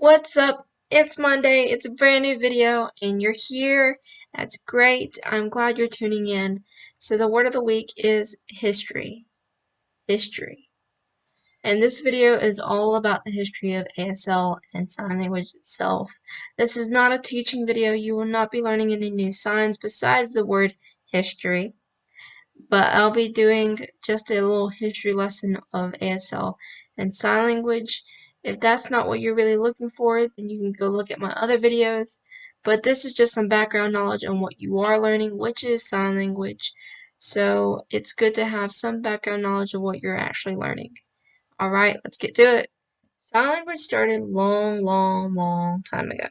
What's up? It's Monday. It's a brand new video, and you're here. That's great. I'm glad you're tuning in. So the word of the week is history. History. And this video is all about the history of ASL and sign language itself. This is not a teaching video. You will not be learning any new signs besides the word history. But I'll be doing just a little history lesson of ASL and sign language. If that's not what you're really looking for, then you can go look at my other videos. But this is just some background knowledge on what you are learning, which is sign language. So it's good to have some background knowledge of what you're actually learning. Alright, let's get to it. Sign language started long time ago.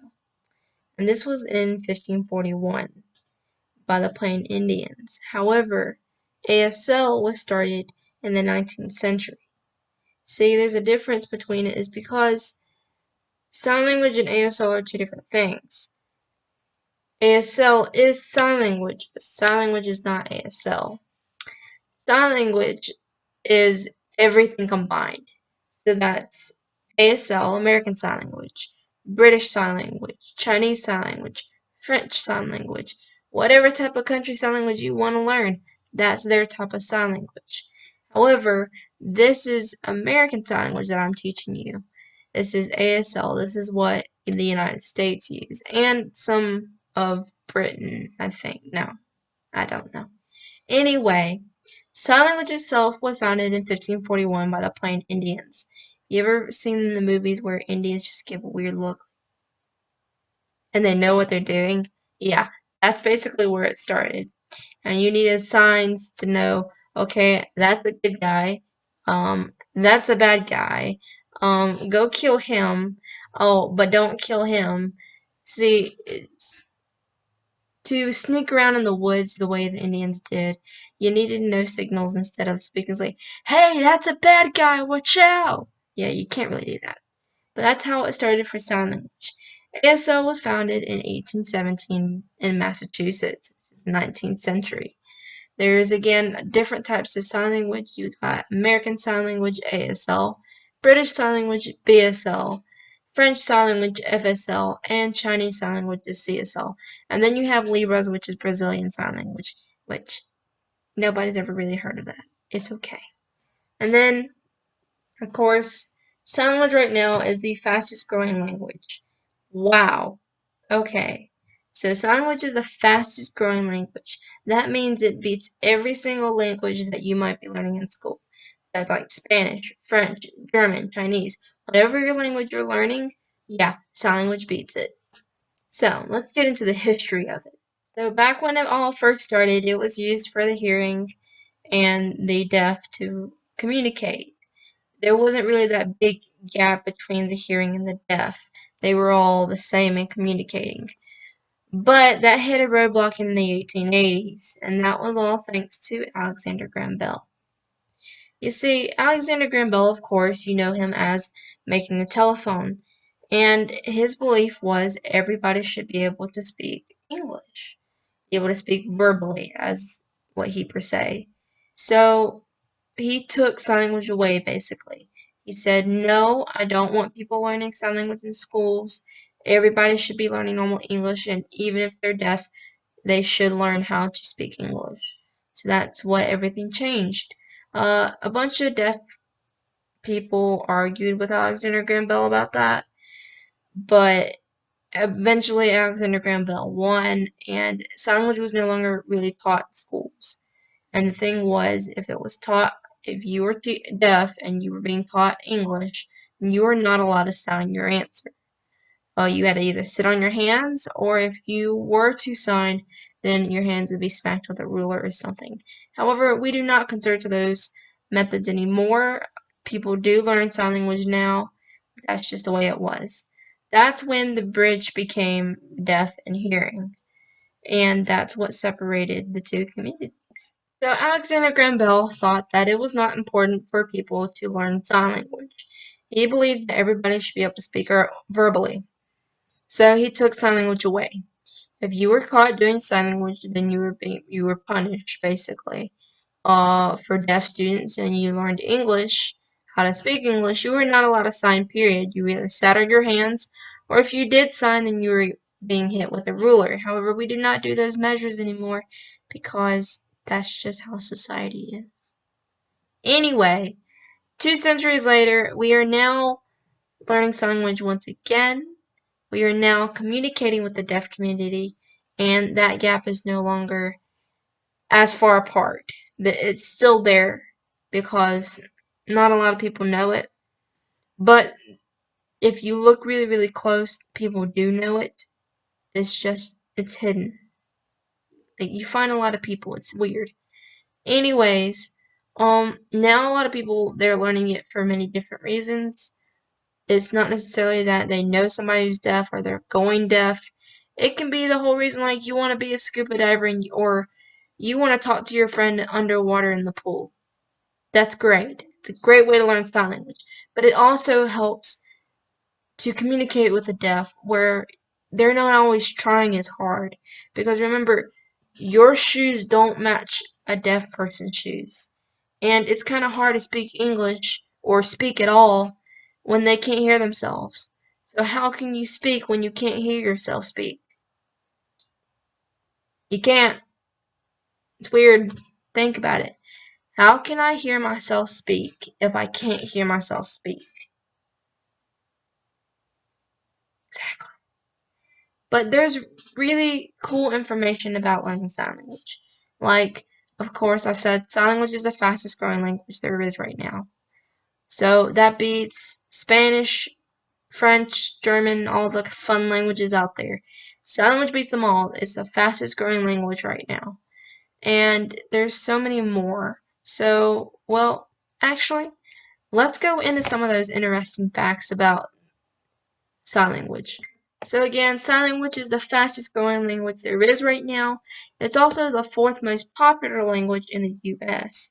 And this was in 1541 by the Plain Indians. However, ASL was started in the 19th century. See, there's a difference between it is because sign language and ASL are two different things. ASL is sign language, but sign language is not ASL. Sign language is everything combined. So that's ASL, American Sign Language, British Sign Language, Chinese Sign Language, French Sign Language, whatever type of country sign language you want to learn, that's their type of sign language. However, this is American Sign Language that I'm teaching you. This is ASL. This is what the United States use. And some of Britain, I think. No, I don't know. Anyway, sign language itself was founded in 1541 by the Plain Indians. You ever seen the movies where Indians just give a weird look and they know what they're doing? Yeah, that's basically where it started. And you needed signs to know, okay, that's a good guy. That's a bad guy. Go kill him. Oh, but don't kill him. See, to sneak around in the woods the way the Indians did, you needed to know signals instead of speaking like, hey, that's a bad guy, watch out! Yeah, you can't really do that. But that's how it started for sign language. ASL was founded in 1817 in Massachusetts, which is the 19th century. There's again different types of sign language. You got American Sign Language, ASL, British Sign Language, BSL, French Sign Language, FSL, and Chinese Sign Language is CSL. And then you have Libras, which is Brazilian Sign Language, which nobody's ever really heard of that. It's okay. And then, of course, sign language right now is the fastest growing language. Wow. Okay. So sign language is the fastest growing language. That means it beats every single language that you might be learning in school. That's like Spanish, French, German, Chinese. Whatever your language you're learning, yeah, sign language beats it. So let's get into the history of it. So back when it all first started, it was used for the hearing and the deaf to communicate. There wasn't really that big gap between the hearing and the deaf. They were all the same in communicating. But that hit a roadblock in the 1880s, and that was all thanks to Alexander Graham Bell. You see, Alexander Graham Bell, of course, you know him as making the telephone, and his belief was everybody should be able to speak English, be able to speak verbally, as what he per se. So he took sign language away, basically. He said, no, I don't want people learning sign language in schools. Everybody should be learning normal English, and even if they're deaf, they should learn how to speak English. So that's what everything changed. A bunch of deaf people argued with Alexander Graham Bell about that, but eventually Alexander Graham Bell won, and sign language was no longer really taught in schools. And the thing was, if you were deaf and you were being taught English, you were not allowed to sign your answer. You had to either sit on your hands, or if you were to sign, then your hands would be smacked with a ruler or something. However, we do not consort to those methods anymore. People do learn sign language now. That's just the way it was. That's when the bridge became deaf and hearing, and that's what separated the two communities. So Alexander Graham Bell thought that it was not important for people to learn sign language. He believed that everybody should be able to speak verbally. So he took sign language away. If you were caught doing sign language, then you were punished basically. For deaf students, and you learned English, how to speak English, you were not allowed to sign, period. You either sat on your hands, or if you did sign, then you were being hit with a ruler. However, we do not do those measures anymore because that's just how society is. Anyway, 2 centuries later, we are now learning sign language once again. We are now communicating with the deaf community, and that gap is no longer as far apart. It's still there because not a lot of people know it. But if you look really, really close, people do know it. It's hidden. Like, you find a lot of people. It's weird. Anyways, now a lot of people, they're learning it for many different reasons. It's not necessarily that they know somebody who's deaf or they're going deaf. It can be the whole reason, like, you want to be a scuba diver or you want to talk to your friend underwater in the pool. That's great. It's a great way to learn sign language. But it also helps to communicate with the deaf where they're not always trying as hard. Because remember, your shoes don't match a deaf person's shoes. And it's kind of hard to speak English or speak at all when they can't hear themselves. So how can you speak when you can't hear yourself speak? You can't. It's weird. Think about it. How can I hear myself speak if I can't hear myself speak? Exactly. But there's really cool information about learning sign language. Like, of course, I said sign language is the fastest growing language there is right now. So that beats Spanish, French, German, all the fun languages out there. Sign language beats them all. It's the fastest growing language right now. And there's so many more. So, well, actually, let's go into some of those interesting facts about sign language. So again, sign language is the fastest growing language there is right now. It's also the fourth most popular language in the US.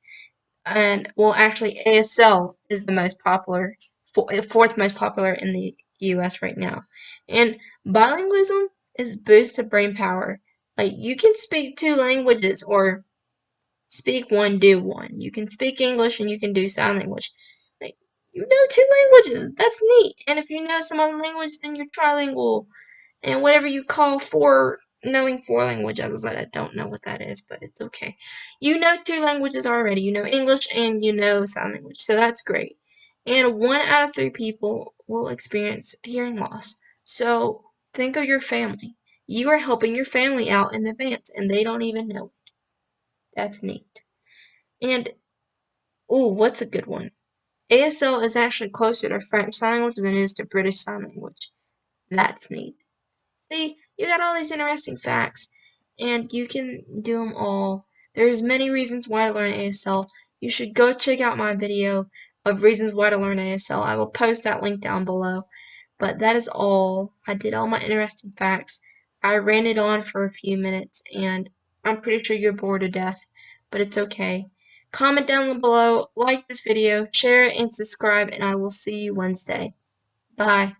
And, well, actually, ASL is the most popular, fourth most popular in the US right now. And bilingualism is boosted brain power. Like, you can speak 2 languages or speak one, do one. You can speak English and you can do sign language. Like, you know 2 languages. That's neat. And if you know some other language, then you're trilingual. And whatever you call knowing 4 languages, I don't know what that is, but it's okay. You know 2 languages already. You know English and you know sign language, so that's great. And 1 out of 3 people will experience hearing loss. So think of your family. You are helping your family out in advance, and they don't even know it. That's neat. And, ooh, what's a good one? ASL is actually closer to French Sign Language than it is to British Sign Language. That's neat. See, you got all these interesting facts, and you can do them all. There's many reasons why to learn ASL. You should go check out my video of reasons why to learn ASL. I will post that link down below. But that is all. I did all my interesting facts. I ran it on for a few minutes, and I'm pretty sure you're bored to death, but it's okay. Comment down below, like this video, share it, and subscribe, and I will see you Wednesday. Bye.